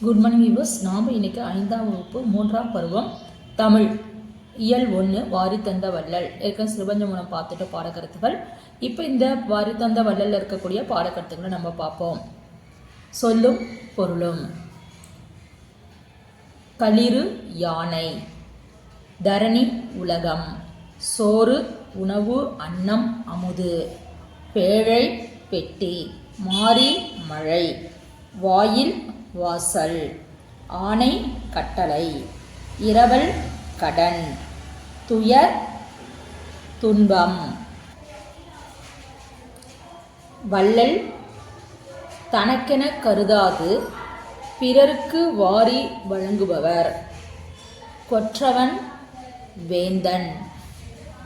Good morning viewers. நாம் இன்றைக்கி 5ஆம் வகுப்பு 3ஆம் பருவம் தமிழ் இயல் 1 வாரி தந்த வள்ளல் ஏற்கனவே சிறுபஞ்ச மூலம் பார்த்துட்டு பாடக்கருத்துகள். இப்போ இந்த வாரி தந்த வள்ளலில் இருக்கக்கூடிய பாடக்கருத்துக்களை நம்ம பார்ப்போம். சொல்லும் பொருளும். களிறு யானை, தரணி உலகம், சோறு உணவு அன்னம் அமுது, பேழை பெட்டி, மாரி மழை, வாயில் வாசல், ஆணை கட்டளை, இரவல் கடன், துயர் துன்பம். வள்ளல் தனக்கென கருதாது பிறருக்கு வாரி வழங்குபவர். கொற்றவன் வேந்தன்.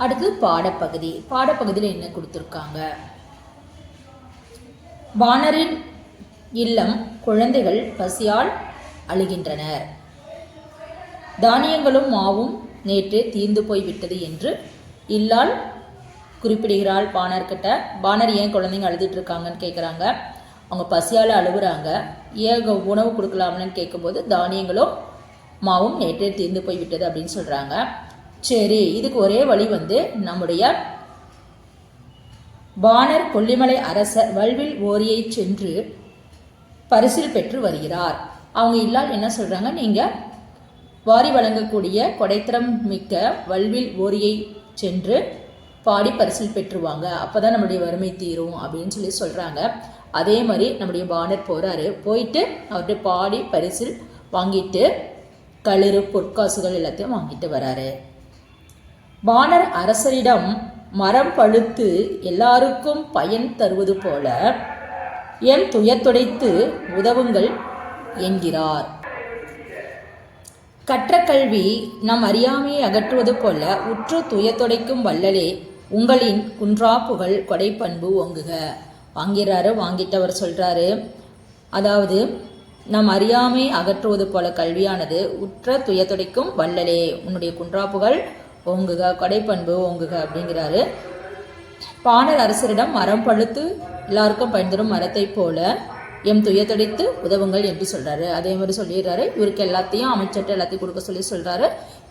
அடுத்து பாடப்பகுதி. பாடப்பகுதியில் என்ன கொடுத்துருக்காங்க? வானரின் இல்லம் குழந்தைகள் பசியால் அழுகின்றனர். தானியங்களும் மாவும் நேற்று தீர்ந்து போய் விட்டது என்று இல்லால் குறிப்பிடுகிறாள் பாணர்கிட்ட. பாணர் ஏன் குழந்தைங்க அழுதுட்டு இருக்காங்கன்னு கேட்குறாங்க. அவங்க பசியால் அழுகுறாங்க. ஏன் உணவு கொடுக்கலாம்னு கேட்கும்போது தானியங்களும் மாவும் நேற்றே தீர்ந்து போய் விட்டது அப்படின்னு சொல்கிறாங்க. சரி, இதுக்கு ஒரே வழி நம்முடைய பாணர் கொல்லிமலை அரசர் வல்வில் ஓரியை சென்று பரிசில் பெற்று வருகிறார். அவங்க இல்லால் என்ன சொல்கிறாங்க, நீங்கள் வாரி வழங்கக்கூடிய கொடைத்திறம் மிக்க வல்வில் ஓரியை சென்று பாடி பரிசில் பெற்றுவாங்க, அப்போ தான் நம்முடைய வறுமை தீரும் அப்படின்னு சொல்கிறாங்க. அதே மாதிரி நம்முடைய பாணர் போகிறாரு. போயிட்டு அவர்கிட்ட பாடி பரிசில் வாங்கிட்டு களிறு பொற்காசுகள் எல்லாத்தையும் வாங்கிட்டு வராரு. பாணர் அரசரிடம் மரம் பழுத்து எல்லாருக்கும் பயன் தருவது போல என் துயத்துடைத்து உதவுங்கள் என்கிறார். கற்ற கல்வி நம் அறியாமையை அகற்றுவது போல உற்று துயத்துடைக்கும் வள்ளலே உங்களின் குன்றா புகழ் கொடைப்பண்பு ஓங்குக. வாங்கிட்டவர் சொல்கிறாரு, அதாவது நம் அறியாமை அகற்றுவது போல கல்வியானது உற்ற துயத்துடைக்கும் வள்ளலே உன்னுடைய குன்றா புகழ் ஓங்குக, கொடைப்பண்பு ஓங்குக அப்படிங்கிறாரு. பாணர் அரசரிடம் மரம் பழுத்து எல்லாருக்கும் பயன்தரும் மரத்தை போல எம் துயத்தொடைத்து உதவுங்கள் என்று சொல்கிறாரு. அதே மாதிரி சொல்லிடுறாரு. இவருக்கு எல்லாத்தையும் அமைச்சர்கிட்ட எல்லாத்தையும் கொடுக்க சொல்கிறாரு.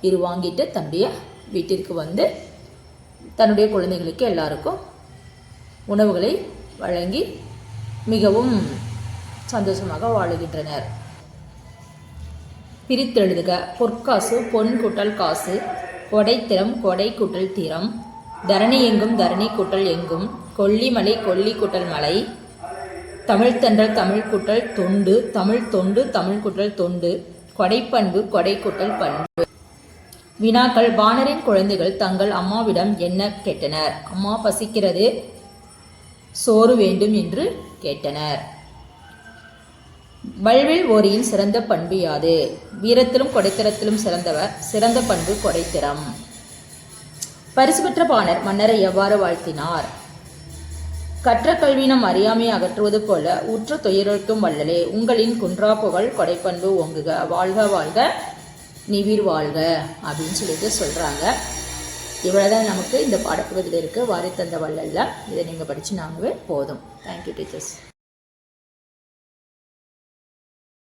இது வாங்கிட்டு தன்னுடைய வீட்டிற்கு தன்னுடைய குழந்தைகளுக்கு எல்லாருக்கும் உணவுகளை வழங்கி மிகவும் சந்தோஷமாக வாழுகின்றனர். பிரித்தெழுதுக. பொற்காசு பொன் கூட்டல் காசு, கொடைத்திறம் கொடை கூட்டல் திறம், தரணி எங்கும் தரணி கூட்டல் எங்கும், கொல்லிமலை கொல்லி கூட்டல் மலை, தமிழ் தென்றல் தமிழ் கூட்டல் தொண்டு, தமிழ் தொண்டு தமிழ் கூட்டல் தொண்டு, கொடைப்பண்பு கொடை கூட்டல் பண்பு. வினாக்கள். பாணரின் குழந்தைகள் தங்கள் அம்மாவிடம் என்ன கேட்டனர்? அம்மா பசிக்கிறது, சோறு வேண்டும் என்று கேட்டனர். வல்வில் ஓரியின் சிறந்த பண்பு யாது? வீரத்திலும் கொடைத்திறத்திலும் சிறந்தவர். சிறந்த பண்பு கொடைத்திறம். பரிசு பெற்ற பாணர் மன்னரை எவ்வாறு வாழ்த்தினார்? கற்ற கல்வி நம் அறியாமையை அகற்றுவது போல உற்ற துயருக்கும் வள்ளலே உங்களின் குன்றா புகழ் கொடைப்பண்பு ஓங்குக, வாழ்க வாழ்க நிவிர் வாழ்க அப்படின்னு சொல்கிறாங்க. இவ்வளோதான் நமக்கு இந்த பாடப்பகுதியில் இருக்குது வாரி தந்த வள்ளல்ல. இதை நீங்கள் படிச்சுனாங்கவே போதும். Thank you teachers.